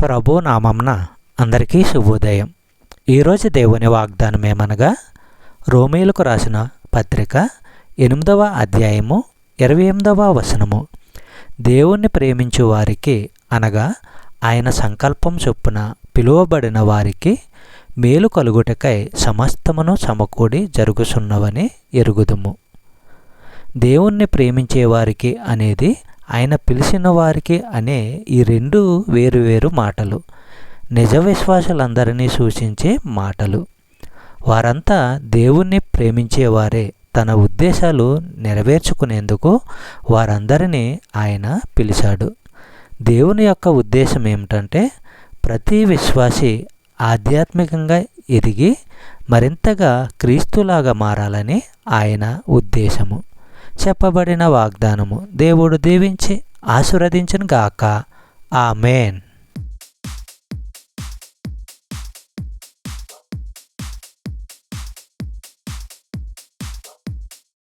ప్రభు నామంన అందరికీ శుభోదయం. ఈరోజు దేవుని వాగ్దానం ఏమనగా, రోమీయులకు రాసిన పత్రిక 8వ అధ్యాయము 28వ వచనము. దేవుణ్ణి ప్రేమించు వారికి అనగా ఆయన సంకల్పం చొప్పున పిలువబడిన వారికి మేలు కలుగుటకై సమస్తమును సమకూడి జరుగుచున్నవని ఎరుగుదుము. దేవుణ్ణి ప్రేమించే వారికి అనేది ఆయన పిలిచిన వారికి అనే ఈ రెండు వేరువేరు మాటలు, నిజ విశ్వాసులందరినీ సూచించే మాటలు. వారంతా దేవుణ్ణి ప్రేమించేవారే. తన ఉద్దేశాలు నెరవేర్చుకునేందుకు వారందరినీ ఆయన పిలిచాడు. దేవుని యొక్క ఉద్దేశం ఏమిటంటే, ప్రతి విశ్వాసి ఆధ్యాత్మికంగా ఎదిగి మరింతగా క్రీస్తులాగా మారాలని ఆయన ఉద్దేశము. చెప్పబడిన వాగ్దానము దేవుడు దీవించి ఆశీర్వదించును గాక. ఆమేన్.